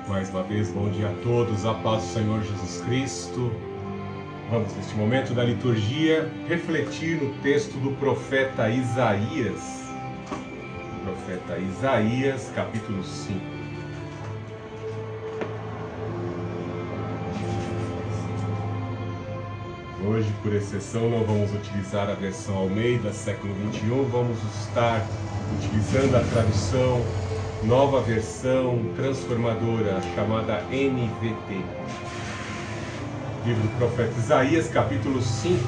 Mais uma vez, bom dia a todos, a paz do Senhor Jesus Cristo. Vamos, neste momento da liturgia, refletir no texto do profeta Isaías. Profeta Isaías, capítulo 5. Hoje, por exceção, não vamos utilizar a versão Almeida, século 21, vamos estar utilizando a tradução Nova Versão Transformadora, chamada NVT. Livro do profeta Isaías, capítulo 5.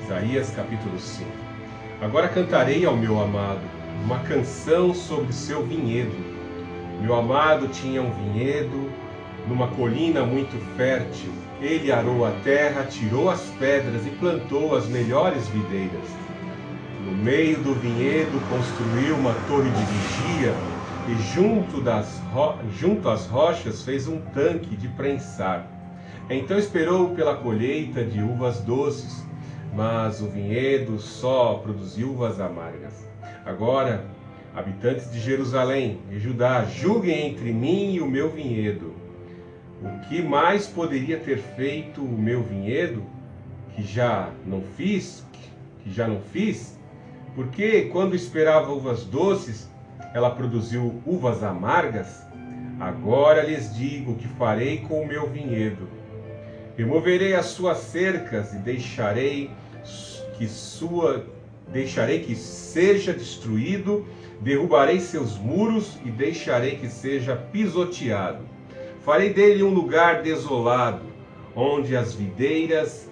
Isaías, capítulo 5. Agora cantarei ao meu amado uma canção sobre o seu vinhedo. Meu amado tinha um vinhedo numa colina muito fértil. Ele arou a terra, tirou as pedras e plantou as melhores videiras. No meio do vinhedo construiu uma torre de vigia e junto às rochas fez um tanque de prensar. Então esperou pela colheita de uvas doces, mas o vinhedo só produziu uvas amargas. Agora, habitantes de Jerusalém e Judá, julguem entre mim e o meu vinhedo. O que mais poderia ter feito o meu vinhedo que já não fiz? Porque quando esperava uvas doces, ela produziu uvas amargas? Agora lhes digo o que farei com o meu vinhedo. Removerei as suas cercas e deixarei que seja destruído, derrubarei seus muros e deixarei que seja pisoteado. Farei dele um lugar desolado, onde as videiras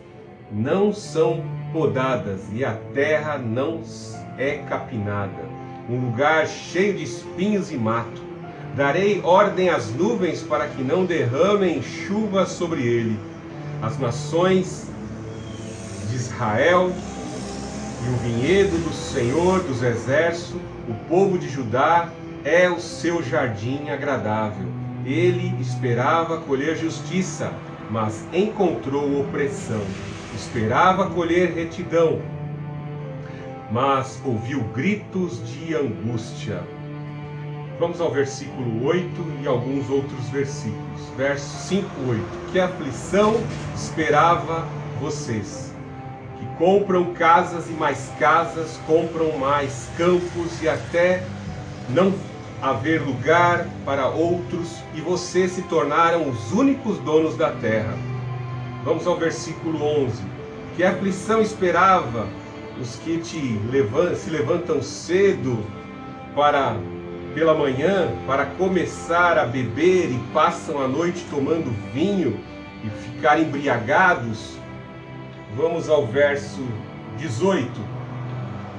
não são podadas e a terra não é capinada, um lugar cheio de espinhos e mato. Darei ordem às nuvens para que não derramem chuva sobre ele. As nações de Israel e o vinhedo do Senhor dos Exércitos, o povo de Judá, é o seu jardim agradável. Ele esperava colher justiça, mas encontrou opressão. Esperava colher retidão, mas ouviu gritos de angústia. Vamos ao versículo 8 e alguns outros versículos. Verso 5, 8. Que aflição esperava vocês, que compram casas e mais casas, compram mais campos e até não haver lugar para outros, e vocês se tornaram os únicos donos da terra. Vamos ao versículo 11. Que aflição esperava os que se levantam cedo pela manhã para começar a beber e passam a noite tomando vinho e ficar embriagados. Vamos ao verso 18.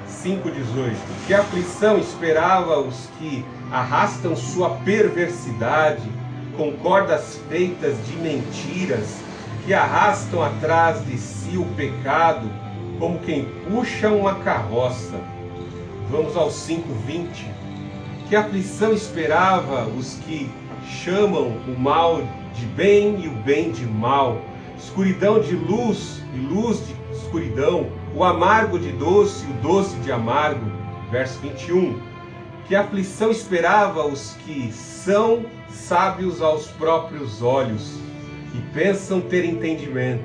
5:18. Que aflição esperava os que arrastam sua perversidade com cordas feitas de mentiras, que arrastam atrás de si o pecado, como quem puxa uma carroça. Vamos ao 5:20. Que aflição esperava os que chamam o mal de bem e o bem de mal, escuridão de luz e luz de escuridão, o amargo de doce e o doce de amargo. Verso 21. Que aflição esperava os que são sábios aos próprios olhos e pensam ter entendimento.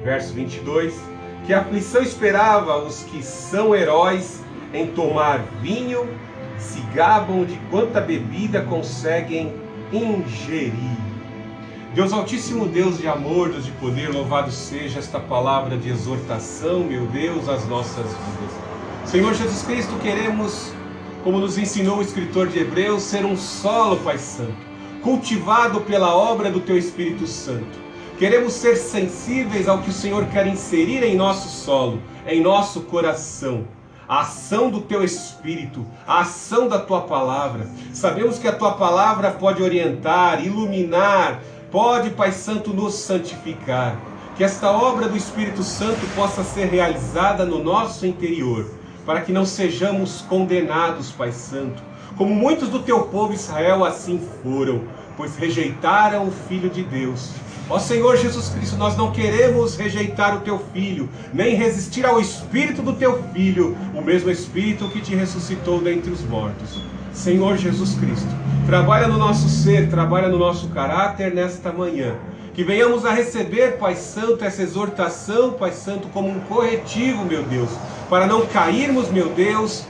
Verso 22. Que aflição esperava os que são heróis em tomar vinho, se gabam de quanta bebida conseguem ingerir. Deus Altíssimo, Deus de amor, Deus de poder, louvado seja esta palavra de exortação, meu Deus, às nossas vidas. Senhor Jesus Cristo, queremos, como nos ensinou o escritor de Hebreus, ser um solo, Pai Santo, cultivado pela obra do Teu Espírito Santo. Queremos ser sensíveis ao que o Senhor quer inserir em nosso solo, em nosso coração. A ação do Teu Espírito, a ação da Tua Palavra. Sabemos que a Tua Palavra pode orientar, iluminar, pode, Pai Santo, nos santificar. Que esta obra do Espírito Santo possa ser realizada no nosso interior, para que não sejamos condenados, Pai Santo, como muitos do Teu povo Israel assim foram, pois rejeitaram o Filho de Deus. Ó Senhor Jesus Cristo, nós não queremos rejeitar o Teu Filho, nem resistir ao Espírito do Teu Filho, o mesmo Espírito que Te ressuscitou dentre os mortos. Senhor Jesus Cristo, trabalha no nosso ser, trabalha no nosso caráter nesta manhã. Que venhamos a receber, Pai Santo, essa exortação, Pai Santo, como um corretivo, meu Deus, para não cairmos, meu Deus,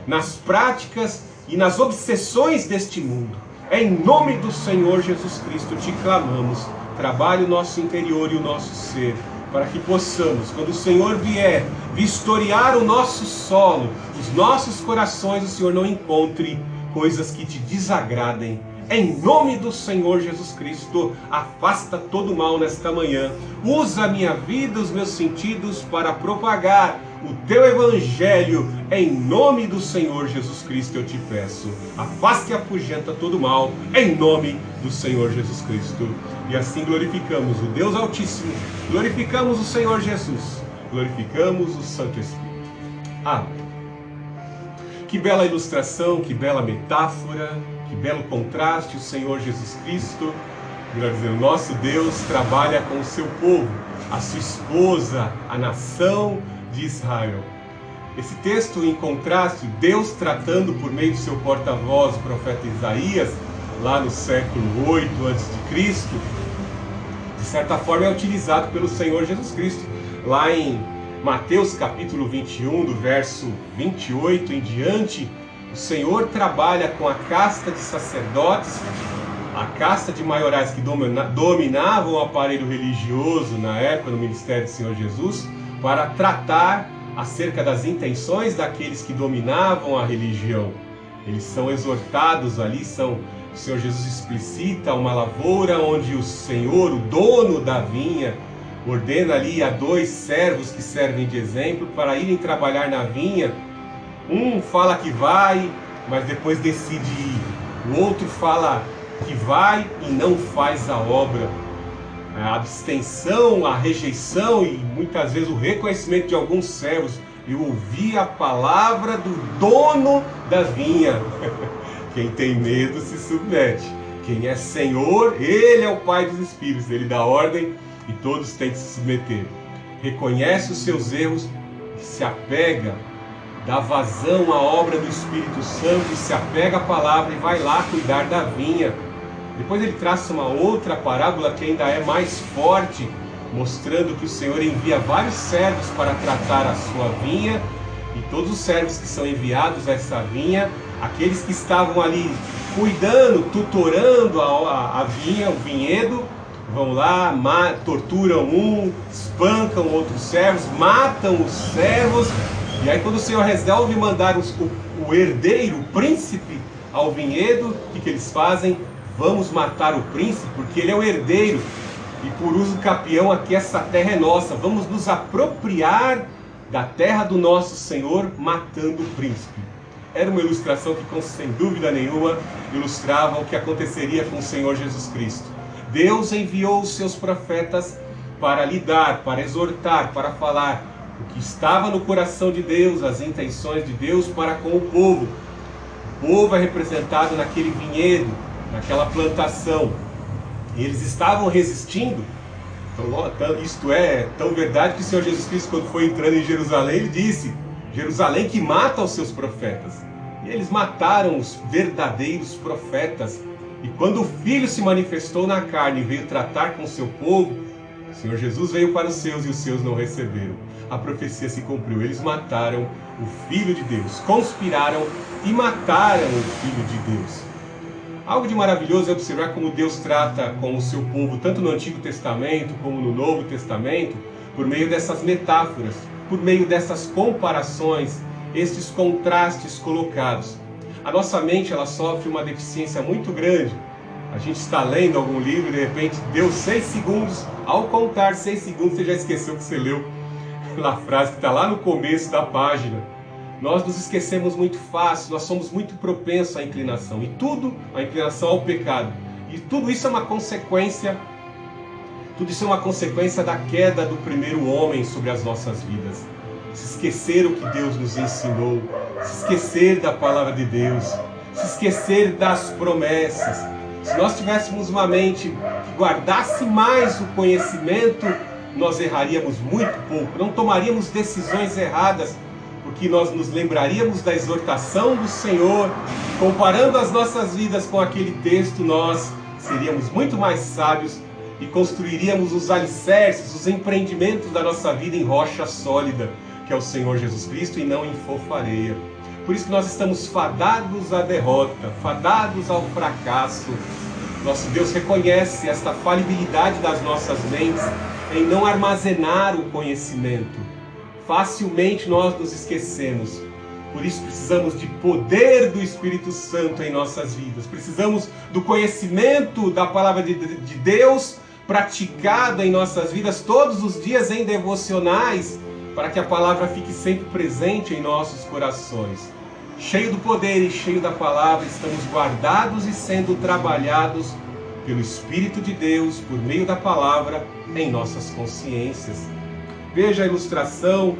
nas práticas e nas obsessões deste mundo. Em nome do Senhor Jesus Cristo te clamamos. Trabalhe o nosso interior e o nosso ser, para que possamos, quando o Senhor vier vistoriar o nosso solo, os nossos corações, o Senhor não encontre coisas que te desagradem. Em nome do Senhor Jesus Cristo, afasta todo o mal nesta manhã. Usa a minha vida, os meus sentidos para propagar o teu evangelho. Em nome do Senhor Jesus Cristo eu te peço. Afasta e afugenta todo o mal. Em nome do Senhor Jesus Cristo. E assim glorificamos o Deus Altíssimo. Glorificamos o Senhor Jesus. Glorificamos o Santo Espírito. Amém. Que bela ilustração, que bela metáfora, que belo contraste. O Senhor Jesus Cristo, o nosso Deus, trabalha com o seu povo, a sua esposa, a nação de Israel. Esse texto em contraste, Deus tratando por meio do seu porta-voz, o profeta Isaías, lá no século 8 a.C., de certa forma é utilizado pelo Senhor Jesus Cristo, lá em Mateus capítulo 21, do verso 28 em diante. O Senhor trabalha com a casta de sacerdotes, a casta de maiorais que dominavam o aparelho religioso na época do ministério do Senhor Jesus, para tratar acerca das intenções daqueles que dominavam a religião. Eles são exortados ali, o Senhor Jesus explicita uma lavoura onde o Senhor, o dono da vinha, ordena ali a 2 servos que servem de exemplo para irem trabalhar na vinha. Um fala que vai, mas depois decide ir. O outro fala que vai e não faz a obra. A abstenção, a rejeição e muitas vezes o reconhecimento de alguns servos. Eu ouvi a palavra do dono da vinha. Quem tem medo se submete. Quem é Senhor, Ele é o Pai dos Espíritos. Ele dá ordem e todos têm que se submeter. Reconhece os seus erros, se apega, dá vazão à obra do Espírito Santo, e se apega à palavra e vai lá cuidar da vinha. Depois ele traça uma outra parábola que ainda é mais forte, mostrando que o Senhor envia vários servos para tratar a sua vinha, e todos os servos que são enviados a essa vinha, aqueles que estavam ali cuidando, tutorando a vinha, o vinhedo, vão lá, torturam um, espancam outros servos, matam os servos. E aí quando o Senhor resolve mandar o herdeiro, o príncipe, ao vinhedo, o que eles fazem? Vamos matar o príncipe, porque ele é o herdeiro. E por uso capião, aqui essa terra é nossa. Vamos nos apropriar da terra do nosso Senhor, matando o príncipe. Era uma ilustração que, sem dúvida nenhuma, ilustrava o que aconteceria com o Senhor Jesus Cristo. Deus enviou os seus profetas para lidar, para exortar, para falar o que estava no coração de Deus, as intenções de Deus para com o povo. O povo é representado naquele vinhedo, naquela plantação. E eles estavam resistindo. Então, isto é tão verdade que o Senhor Jesus Cristo, quando foi entrando em Jerusalém, ele disse: Jerusalém que mata os seus profetas. E eles mataram os verdadeiros profetas. E quando o Filho se manifestou na carne e veio tratar com o seu povo, o Senhor Jesus veio para os seus e os seus não receberam. A profecia se cumpriu. Eles mataram o Filho de Deus, conspiraram e mataram o Filho de Deus. Algo de maravilhoso é observar como Deus trata com o seu povo, tanto no Antigo Testamento como no Novo Testamento, por meio dessas metáforas, por meio dessas comparações, esses contrastes colocados. A nossa mente, ela sofre uma deficiência muito grande. A gente está lendo algum livro e de repente deu 6 segundos, ao contar 6 segundos você já esqueceu que você leu a frase que está lá no começo da página. Nós nos esquecemos muito fácil, nós somos muito propensos à inclinação, e tudo, a inclinação ao pecado. E tudo isso é uma consequência, da queda do primeiro homem sobre as nossas vidas. Se esquecer o que Deus nos ensinou, se esquecer da palavra de Deus, se esquecer das promessas. Se nós tivéssemos uma mente que guardasse mais o conhecimento, nós erraríamos muito pouco, não tomaríamos decisões erradas, porque que nós nos lembraríamos da exortação do Senhor, comparando as nossas vidas com aquele texto, nós seríamos muito mais sábios e construiríamos os alicerces, os empreendimentos da nossa vida em rocha sólida, que é o Senhor Jesus Cristo, e não em fofareia. Por isso que nós estamos fadados à derrota, fadados ao fracasso. Nosso Deus reconhece esta falibilidade das nossas mentes em não armazenar o conhecimento. Facilmente nós nos esquecemos. Por isso precisamos de poder do Espírito Santo em nossas vidas. Precisamos do conhecimento da palavra de Deus praticado em nossas vidas todos os dias em devocionais, para que a palavra fique sempre presente em nossos corações. Cheio do poder e cheio da palavra, estamos guardados e sendo trabalhados pelo Espírito de Deus, por meio da palavra, em nossas consciências. Veja a ilustração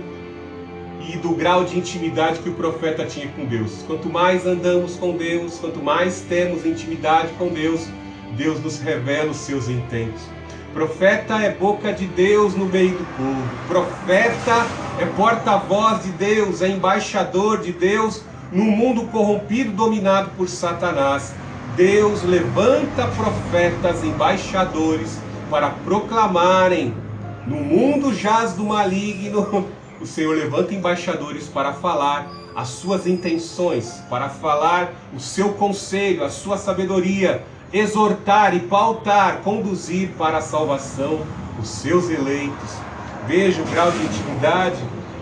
e do grau de intimidade que o profeta tinha com Deus. Quanto mais andamos com Deus, quanto mais temos intimidade com Deus, Deus nos revela os seus intentos. Profeta é boca de Deus no meio do povo. Profeta é porta-voz de Deus, é embaixador de Deus no mundo corrompido, dominado por Satanás. Deus levanta profetas, embaixadores, para proclamarem: no mundo jaz do maligno. O Senhor levanta embaixadores para falar as suas intenções, para falar o seu conselho, a sua sabedoria, exortar e pautar, conduzir para a salvação os seus eleitos. Veja o grau de intimidade,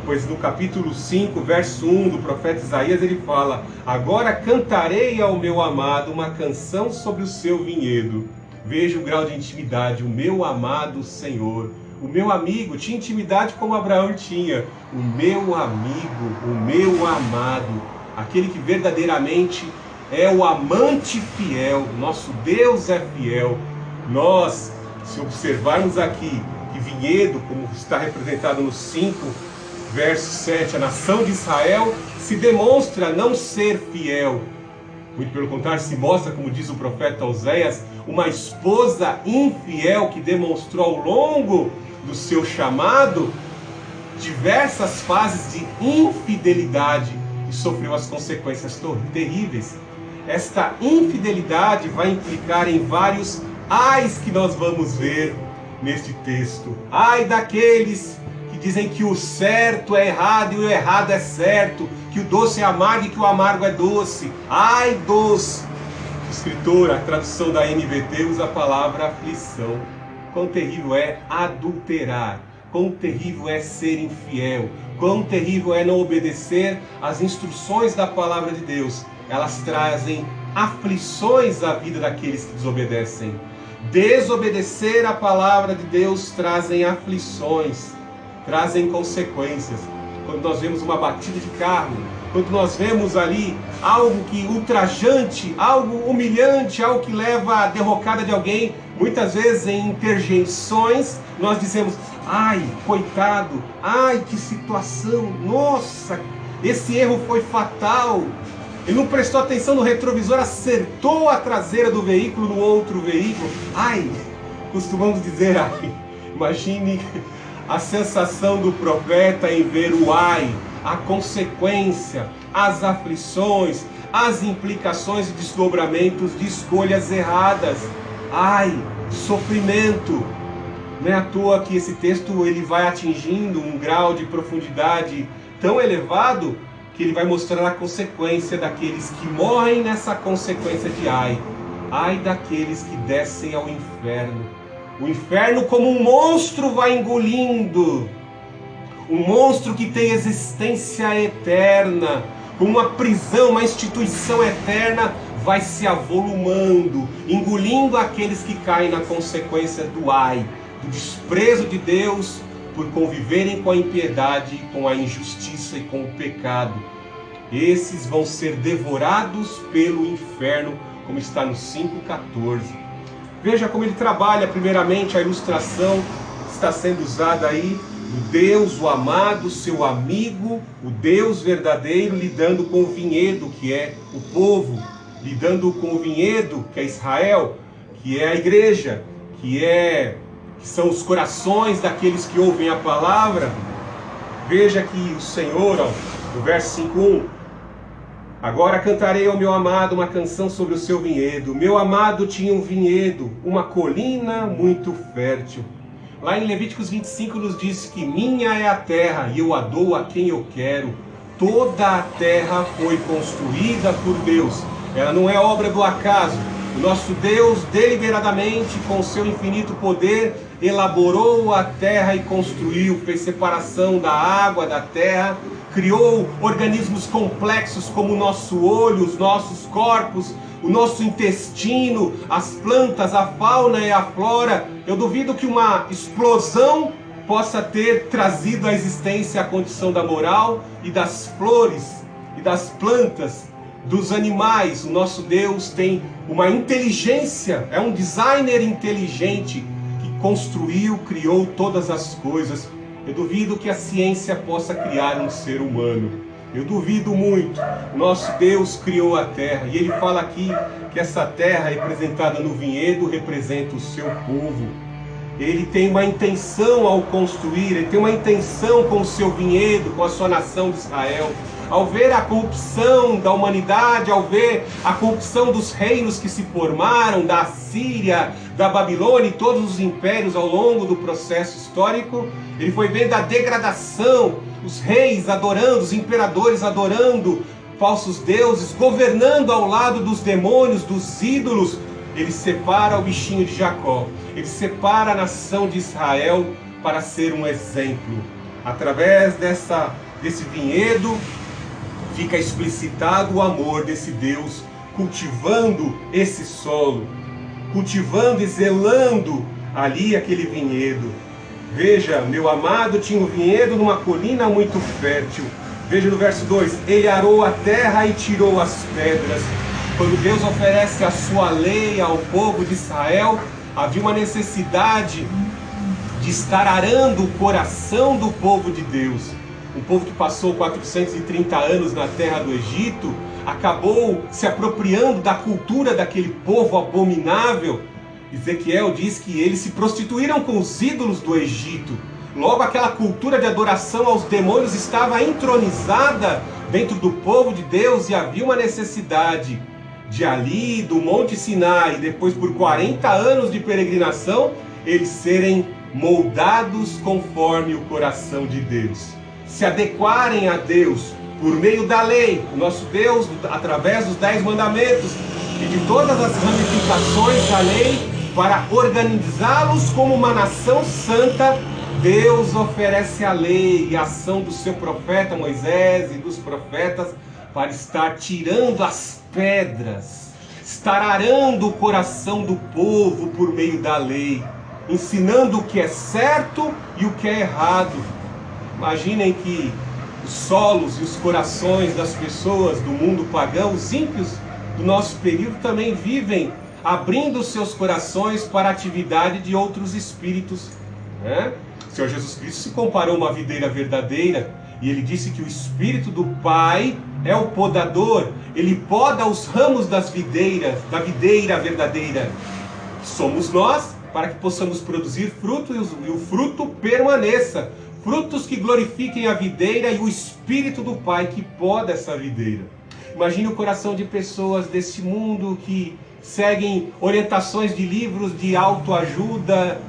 pois no capítulo 5, verso 1 do profeta Isaías, ele fala: agora cantarei ao meu amado uma canção sobre o seu vinhedo. Veja o grau de intimidade, o meu amado Senhor. O meu amigo tinha intimidade como Abraão tinha. O meu amigo, o meu amado, aquele que verdadeiramente é o amante fiel. Nosso Deus é fiel. Nós, se observarmos aqui que vinhedo, como está representado no 5, verso 7, a nação de Israel se demonstra não ser fiel. Muito pelo contrário, se mostra, como diz o profeta Oséias, uma esposa infiel que demonstrou ao longo do seu chamado diversas fases de infidelidade e sofreu as consequências terríveis. Esta infidelidade vai implicar em vários ais que nós vamos ver neste texto. Ai daqueles que dizem que o certo é errado e o errado é certo, que o doce é amargo e que o amargo é doce. Ai dos... O escritor, a tradução da NVT, usa a palavra aflição. Quão terrível é adulterar, quão terrível é ser infiel, quão terrível é não obedecer às instruções da palavra de Deus. Elas trazem aflições à vida daqueles que desobedecem. Desobedecer a palavra de Deus trazem aflições, trazem consequências. Quando nós vemos uma batida de carro, quando nós vemos ali algo que ultrajante, algo humilhante, algo que leva à derrocada de alguém, muitas vezes em interjeições, nós dizemos: ai, coitado, ai, que situação, nossa, esse erro foi fatal. Ele não prestou atenção no retrovisor, acertou a traseira do veículo no outro veículo. Ai, costumamos dizer, ai, imagine a sensação do profeta em ver o ai, a consequência, as aflições, as implicações e desdobramentos de escolhas erradas. Ai, sofrimento. Não é à toa que esse texto ele vai atingindo um grau de profundidade tão elevado que ele vai mostrar a consequência daqueles que morrem nessa consequência de ai. Ai daqueles que descem ao inferno. O inferno, como um monstro, vai engolindo. Um monstro que tem existência eterna, como uma prisão, uma instituição eterna, vai se avolumando, engolindo aqueles que caem na consequência do ai, do desprezo de Deus por conviverem com a impiedade, com a injustiça e com o pecado. Esses vão ser devorados pelo inferno, como está no 5,14. Veja como ele trabalha primeiramente a ilustração que está sendo usada aí, o Deus, o amado, seu amigo, o Deus verdadeiro, lidando com o vinhedo, que é o povo, lidando com o vinhedo, que é Israel, que é a igreja, que são os corações daqueles que ouvem a palavra. Veja que o Senhor, No verso 5:1, agora cantarei ao meu amado uma canção sobre o seu vinhedo. Meu amado tinha um vinhedo, uma colina muito fértil. Lá em Levíticos 25 nos diz que minha é a terra e eu a dou a quem eu quero. Toda a terra foi construída por Deus. Ela não é obra do acaso. O nosso Deus, deliberadamente, com seu infinito poder, elaborou a terra e construiu, fez separação da água, da terra, criou organismos complexos como o nosso olho, os nossos corpos, o nosso intestino, as plantas, a fauna e a flora. Eu duvido que uma explosão possa ter trazido à existência a condição da moral e das flores e das plantas, dos animais. O nosso Deus tem uma inteligência, é um designer inteligente que construiu, criou todas as coisas. Eu duvido que a ciência possa criar um ser humano. Eu duvido muito. Nosso Deus criou a terra. E ele fala aqui que essa terra representada no vinhedo representa o seu povo. Ele tem uma intenção ao construir, ele tem uma intenção com o seu vinhedo, com a sua nação de Israel. Ao ver a corrupção da humanidade, ao ver a corrupção dos reinos que se formaram, da Síria, da Babilônia e todos os impérios ao longo do processo histórico, ele foi vendo a degradação, os reis adorando, os imperadores adorando falsos deuses, governando ao lado dos demônios, dos ídolos. Ele separa o bichinho de Jacó, ele separa a nação de Israel para ser um exemplo. Através desse vinhedo, fica explicitado o amor desse Deus, cultivando esse solo, cultivando e zelando ali aquele vinhedo. Veja, meu amado tinha um vinhedo numa colina muito fértil. Veja no verso 2, ele arou a terra e tirou as pedras. Quando Deus oferece a sua lei ao povo de Israel, havia uma necessidade de estar arando o coração do povo de Deus. Um povo que passou 430 anos na terra do Egito, acabou se apropriando da cultura daquele povo abominável. Ezequiel diz que eles se prostituíram com os ídolos do Egito. Logo, aquela cultura de adoração aos demônios estava entronizada dentro do povo de Deus, e havia uma necessidade de ali, do Monte Sinai, depois por 40 anos de peregrinação, eles serem moldados conforme o coração de Deus, se adequarem a Deus por meio da lei, o nosso Deus, através dos 10 mandamentos e de todas as ramificações da lei, para organizá-los como uma nação santa. Deus oferece a lei e a ação do seu profeta Moisés e dos profetas para estar tirando as pedras, estar arando o coração do povo por meio da lei, ensinando o que é certo e o que é errado. Imaginem que os solos e os corações das pessoas do mundo pagão, os ímpios do nosso período, também vivem abrindo seus corações para a atividade de outros espíritos, né? O Senhor Jesus Cristo se comparou a uma videira verdadeira, e ele disse que o Espírito do Pai é o podador. Ele poda os ramos das videiras, da videira verdadeira, que somos nós, para que possamos produzir fruto e o fruto permaneça. Frutos que glorifiquem a videira e o Espírito do Pai que poda essa videira. Imagine o coração de pessoas desse mundo que seguem orientações de livros de autoajuda,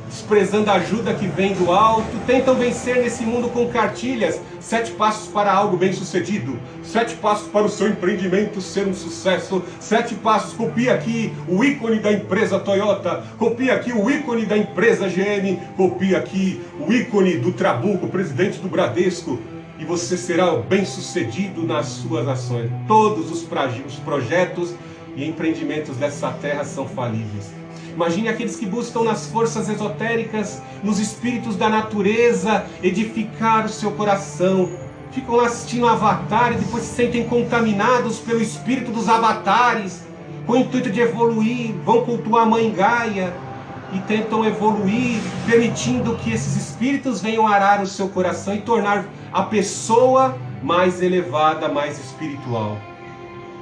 desprezando a ajuda que vem do alto, tentam vencer nesse mundo com cartilhas: 7 passos para algo bem sucedido, 7 passos para o seu empreendimento ser um sucesso, 7 passos, copia aqui o ícone da empresa Toyota, copia aqui o ícone da empresa GM, copia aqui o ícone do Trabuco, presidente do Bradesco, e você será bem sucedido nas suas ações. Todos os projetos e empreendimentos dessa terra são falíveis. Imagine aqueles que buscam nas forças esotéricas, nos espíritos da natureza, edificar o seu coração. Ficam lá assistindo Avatar e depois se sentem contaminados pelo espírito dos avatares, com o intuito de evoluir, vão cultuar a Mãe Gaia e tentam evoluir, permitindo que esses espíritos venham arar o seu coração e tornar a pessoa mais elevada, mais espiritual.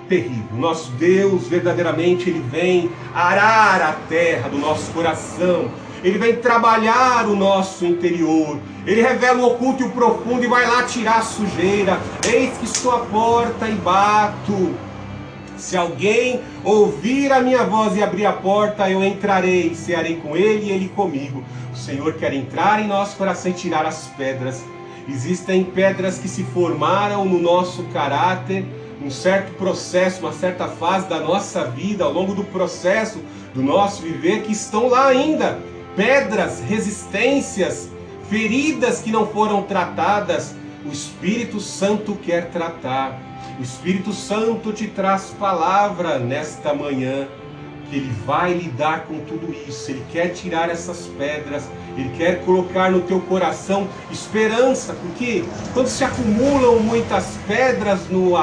Terrível. Nosso Deus, verdadeiramente, Ele vem arar a terra do nosso coração. Ele vem trabalhar o nosso interior. Ele revela o oculto e o profundo e vai lá tirar a sujeira. Eis que estou à porta e bato. Se alguém ouvir a minha voz e abrir a porta, eu entrarei, cearei com ele e ele comigo. O Senhor quer entrar em nosso coração e tirar as pedras. Existem pedras que se formaram no nosso caráter, um certo processo, uma certa fase da nossa vida, ao longo do processo do nosso viver, que estão lá ainda. Pedras, resistências, feridas que não foram tratadas. O Espírito Santo quer tratar. O Espírito Santo te traz palavra nesta manhã, que Ele vai lidar com tudo isso. Ele quer tirar essas pedras, Ele quer colocar no teu coração esperança, porque quando se acumulam muitas pedras no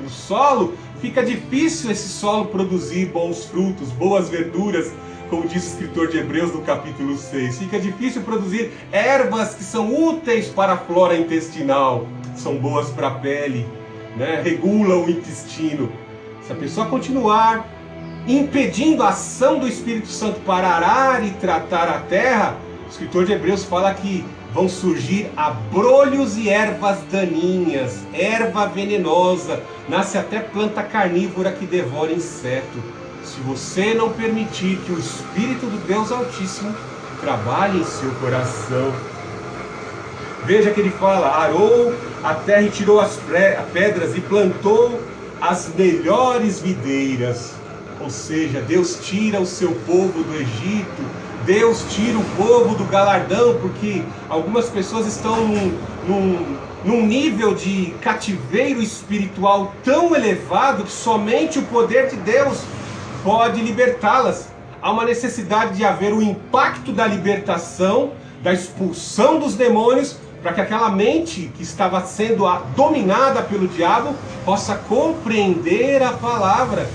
solo, fica difícil esse solo produzir bons frutos, boas verduras, como diz o escritor de Hebreus no capítulo 6. Fica difícil produzir ervas que são úteis para a flora intestinal, são boas para a pele, né? Regulam o intestino. Se a pessoa continuar impedindo a ação do Espírito Santo para arar e tratar a terra, o escritor de Hebreus fala que vão surgir abrolhos e ervas daninhas, erva venenosa, nasce até planta carnívora que devora inseto. Se você não permitir que o Espírito do Deus Altíssimo trabalhe em seu coração. Veja que ele fala: arou a terra e tirou as pedras e plantou as melhores videiras. Ou seja, Deus tira o seu povo do Egito, Deus tira o povo do galardão, porque algumas pessoas estão num nível de cativeiro espiritual tão elevado que somente o poder de Deus pode libertá-las. Há uma necessidade de haver o impacto da libertação, da expulsão dos demônios, para que aquela mente que estava sendo dominada pelo diabo possa compreender a palavra.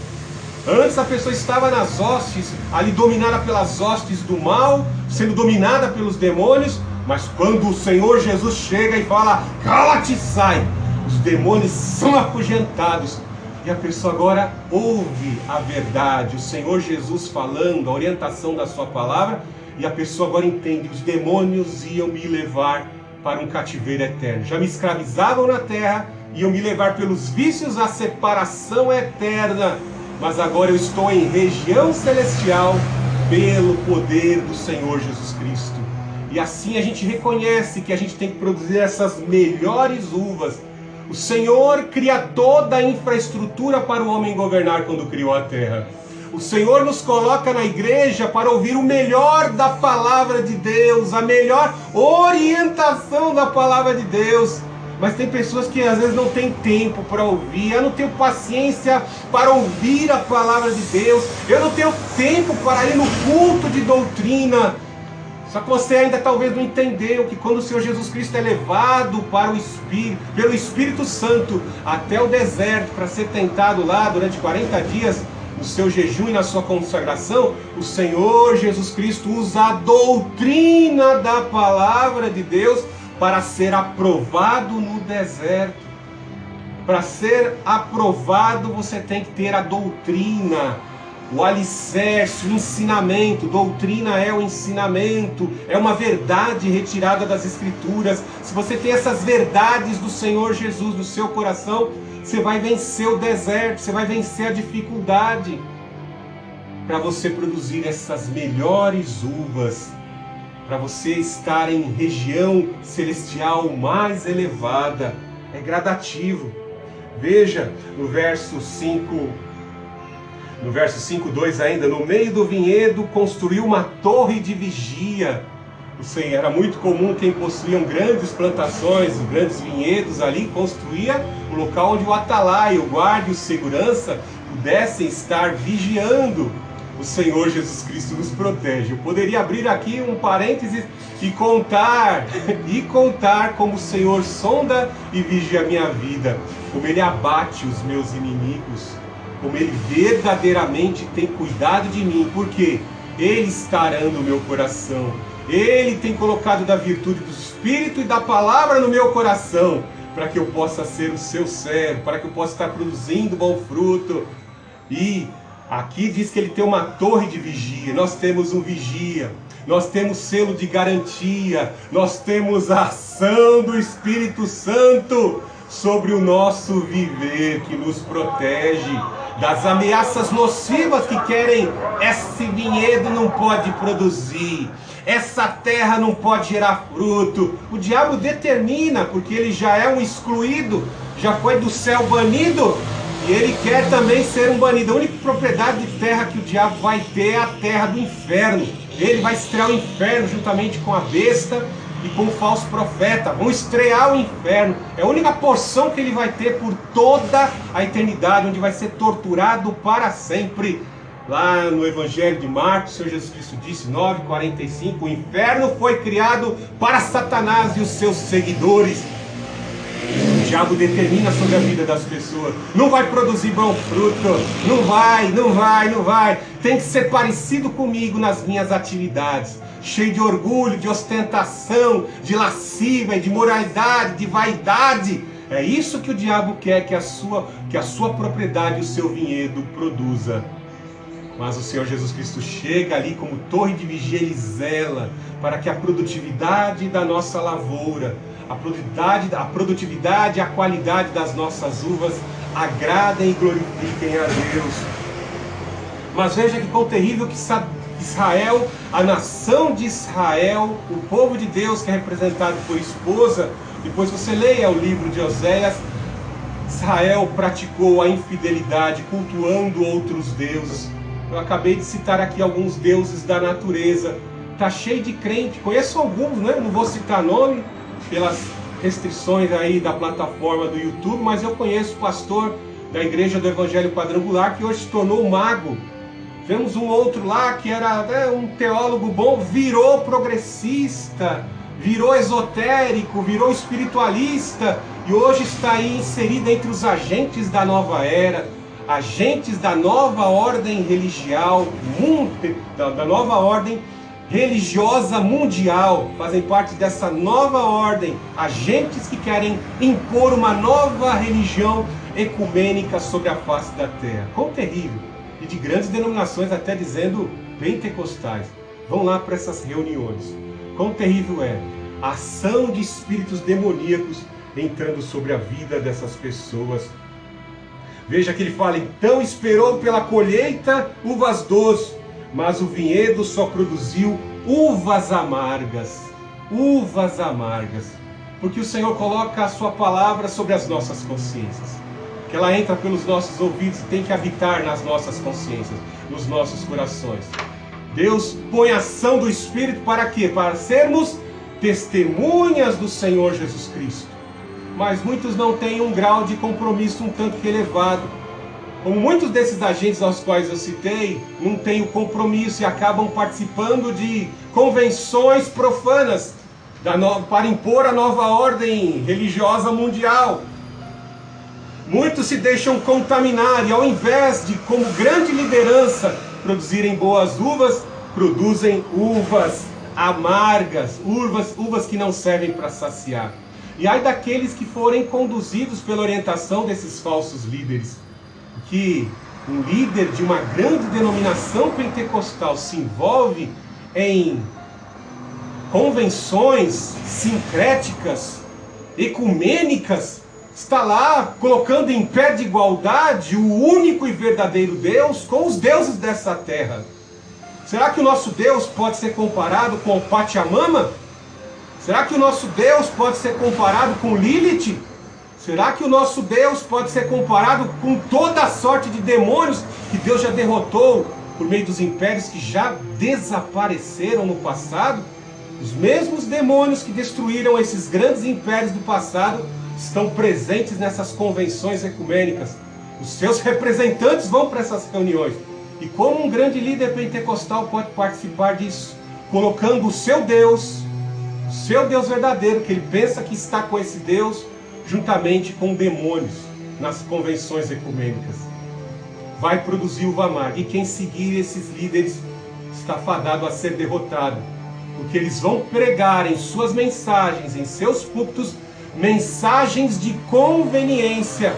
Antes a pessoa estava nas hostes, ali dominada pelas hostes do mal, sendo dominada pelos demônios, mas quando o Senhor Jesus chega e fala: cala-te, sai, os demônios são afugentados. E a pessoa agora ouve a verdade, o Senhor Jesus falando, a orientação da sua palavra, e a pessoa agora entende: os demônios iam me levar para um cativeiro eterno. Já me escravizavam na terra, iam me levar pelos vícios à separação eterna, mas agora eu estou em região celestial pelo poder do Senhor Jesus Cristo. E assim a gente reconhece que a gente tem que produzir essas melhores uvas. O Senhor cria toda a infraestrutura para o homem governar quando criou a terra. O Senhor nos coloca na igreja para ouvir o melhor da palavra de Deus, a melhor orientação da palavra de Deus. Mas tem pessoas que às vezes não têm tempo para ouvir. Eu não tenho paciência para ouvir a palavra de Deus. Eu não tenho tempo para ir no culto de doutrina. Só que você ainda talvez não entendeu que quando o Senhor Jesus Cristo é levado para o Espírito, pelo Espírito Santo até o deserto para ser tentado lá durante 40 dias, no seu jejum e na sua consagração, o Senhor Jesus Cristo usa a doutrina da palavra de Deus para ser aprovado no deserto. Para ser aprovado, você tem que ter a doutrina, o alicerce, o ensinamento. Doutrina é o ensinamento, é uma verdade retirada das Escrituras. Se você tem essas verdades do Senhor Jesus no seu coração, você vai vencer o deserto, você vai vencer a dificuldade. Para você produzir essas melhores uvas, para você estar em região celestial mais elevada, é gradativo. Veja no verso 5, no verso 5:2 ainda: no meio do vinhedo construiu uma torre de vigia. Era muito comum quem possuía grandes plantações, grandes vinhedos ali, construía um local onde o atalaia, o guarda e o segurança pudessem estar vigiando. O Senhor Jesus Cristo nos protege. Eu poderia abrir aqui um parênteses e contar como o Senhor sonda e vigia a minha vida, como Ele abate os meus inimigos, como Ele verdadeiramente tem cuidado de mim, porque Ele está arando o meu coração. Ele tem colocado da virtude do Espírito e da palavra no meu coração, para que eu possa ser o seu servo, para que eu possa estar produzindo bom fruto. E aqui diz que ele tem uma torre de vigia. Nós temos um vigia. nós temos selo de garantia, nós temos a ação do Espírito Santo sobre o nosso viver, que nos protege das ameaças nocivas que querem: esse vinhedo não pode produzir, essa terra não pode gerar fruto. O diabo determina, porque ele já é um excluído, já foi do céu banido, e ele quer também ser um banido. A única propriedade de terra que o diabo vai ter é a terra do inferno. Ele vai estrear o inferno juntamente com a besta e com o falso profeta. Vão estrear o inferno. É a única porção que ele vai ter por toda a eternidade, onde vai ser torturado para sempre. Lá no Evangelho de Marcos, o Senhor Jesus Cristo disse, 9:45, o inferno foi criado para Satanás e os seus seguidores. O diabo determina sobre a vida das pessoas. Não vai produzir bom fruto. Não vai. Tem que ser parecido comigo nas minhas atividades. Cheio de orgulho, de ostentação, de lascívia, de moralidade, de vaidade. É isso que o diabo quer que a sua propriedade, o seu vinhedo produza. Mas o Senhor Jesus Cristo chega ali como torre de vigia, ele zela para que a produtividade da nossa lavoura, a produtividade e a qualidade das nossas uvas agradem e glorifiquem a Deus. Mas veja que quão terrível que Israel, a nação de Israel, o povo de Deus que é representado por esposa, depois você leia o livro de Oséias, Israel praticou a infidelidade, cultuando outros deuses. Eu acabei de citar aqui alguns deuses da natureza. Está cheio de crente, conheço alguns, né? Não vou citar nome, pelas restrições aí da plataforma do YouTube, mas eu conheço o pastor da Igreja do Evangelho Quadrangular, que hoje se tornou mago. Vemos um outro lá que era um teólogo bom, virou progressista, virou esotérico, virou espiritualista, e hoje está aí inserido entre os agentes da nova era, agentes da nova ordem religiosa, da nova ordem religiosa mundial, fazem parte dessa nova ordem, agentes que querem impor uma nova religião ecumênica sobre a face da terra. Quão terrível! E de grandes denominações, até dizendo pentecostais, vão lá para essas reuniões. Quão terrível é a ação de espíritos demoníacos entrando sobre a vida dessas pessoas. Veja que ele fala, então esperou pela colheita uvas doces, mas o vinhedo só produziu uvas amargas. Uvas amargas. Porque o Senhor coloca a sua palavra sobre as nossas consciências. Que ela entra pelos nossos ouvidos e tem que habitar nas nossas consciências, nos nossos corações. Deus põe a ação do Espírito para quê? Para sermos testemunhas do Senhor Jesus Cristo. Mas muitos não têm um grau de compromisso um tanto que elevado. Como muitos desses agentes aos quais eu citei, não têm o compromisso e acabam participando de convenções profanas para impor a nova ordem religiosa mundial. Muitos se deixam contaminar e ao invés de, como grande liderança, produzirem boas uvas, produzem uvas amargas, uvas que não servem para saciar. E ai daqueles que forem conduzidos pela orientação desses falsos líderes. Que um líder de uma grande denominação pentecostal se envolve em convenções sincréticas, ecumênicas, está lá colocando em pé de igualdade o único e verdadeiro Deus com os deuses dessa terra. Será que o nosso Deus pode ser comparado com Pachamama? Será que o nosso Deus pode ser comparado com Lilith? Será que o nosso Deus pode ser comparado com toda a sorte de demônios que Deus já derrotou por meio dos impérios que já desapareceram no passado? Os mesmos demônios que destruíram esses grandes impérios do passado estão presentes nessas convenções ecumênicas. Os seus representantes vão para essas reuniões. E como um grande líder pentecostal pode participar disso? Colocando o seu Deus verdadeiro, que ele pensa que está com esse Deus, juntamente com demônios, nas convenções ecumênicas. Vai produzir uva amarga. E quem seguir esses líderes está fadado a ser derrotado. Porque eles vão pregar em suas mensagens, em seus púlpitos, mensagens de conveniência,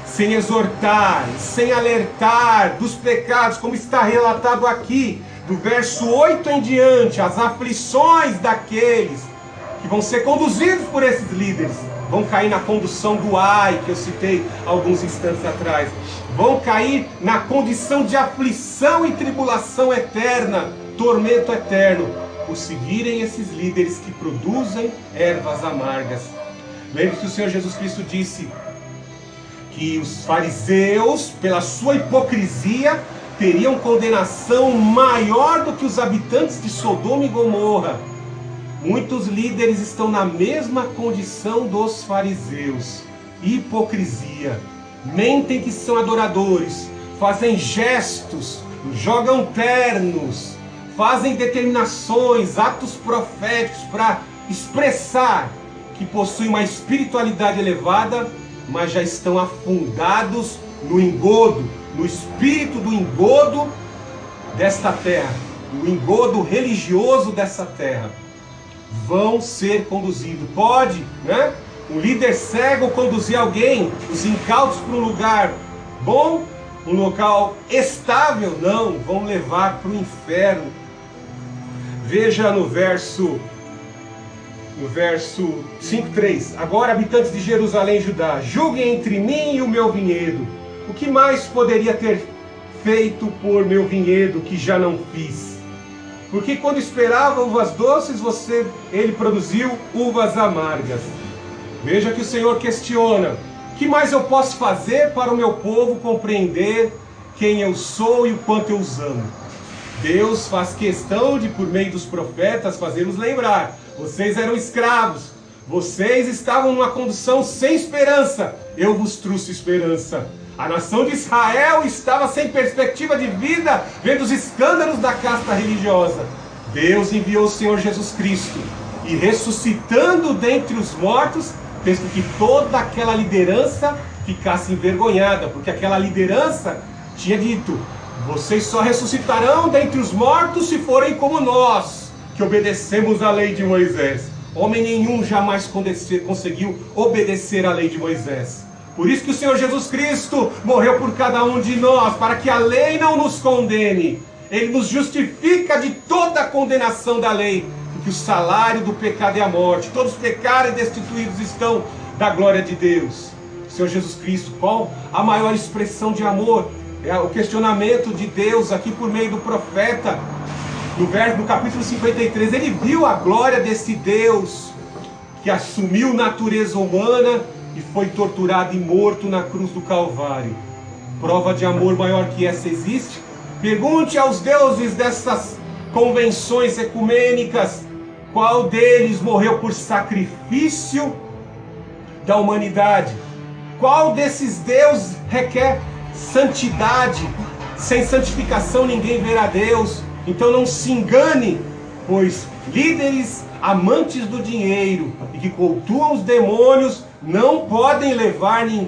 sem exortar, sem alertar dos pecados, como está relatado aqui, do verso 8 em diante, as aflições daqueles que vão ser conduzidos por esses líderes, vão cair na condução do ai, que eu citei alguns instantes atrás, vão cair na condição de aflição e tribulação eterna, tormento eterno, por seguirem esses líderes que produzem ervas amargas. Lembre-se que o Senhor Jesus Cristo disse que os fariseus, pela sua hipocrisia, teriam condenação maior do que os habitantes de Sodoma e Gomorra. Muitos líderes estão na mesma condição dos fariseus. Hipocrisia. Mentem que são adoradores, fazem gestos, jogam ternos, fazem determinações, atos proféticos para expressar que possuem uma espiritualidade elevada, mas já estão afundados no engodo, no espírito do engodo desta terra, no engodo religioso dessa terra. Vão ser conduzidos. Pode, né? Um líder cego conduzir alguém, os incautos, para um lugar bom, um local estável? Não, vão levar para o inferno. Veja no verso 5:3. Agora, habitantes de Jerusalém e Judá, julguem entre mim e o meu vinhedo. O que mais poderia ter feito por meu vinhedo que já não fiz? Porque quando esperava uvas doces, ele produziu uvas amargas. Veja que o Senhor questiona: o que mais eu posso fazer para o meu povo compreender quem eu sou e o quanto eu os amo? Deus faz questão de, por meio dos profetas, fazê-los lembrar: vocês eram escravos, vocês estavam numa condição sem esperança, eu vos trouxe esperança. A nação de Israel estava sem perspectiva de vida, vendo os escândalos da casta religiosa. Deus enviou o Senhor Jesus Cristo e, ressuscitando dentre os mortos, fez com que toda aquela liderança ficasse envergonhada, porque aquela liderança tinha dito: vocês só ressuscitarão dentre os mortos se forem como nós, que obedecemos a lei de Moisés. Homem nenhum jamais conseguiu obedecer à lei de Moisés. Por isso que o Senhor Jesus Cristo morreu por cada um de nós, para que a lei não nos condene. Ele nos justifica de toda a condenação da lei, porque o salário do pecado é a morte. Todos pecaram e destituídos estão da glória de Deus. O Senhor Jesus Cristo, qual a maior expressão de amor? É o questionamento de Deus aqui por meio do profeta. No capítulo 53, ele viu a glória desse Deus que assumiu natureza humana e foi torturado e morto na cruz do Calvário. Prova de amor maior que essa existe? Pergunte aos deuses dessas convenções ecumênicas, qual deles morreu por sacrifício da humanidade? Qual desses deuses requer santidade? Sem santificação ninguém verá Deus. Então não se engane, pois líderes amantes do dinheiro e que cultuam os demônios não podem levar ninguém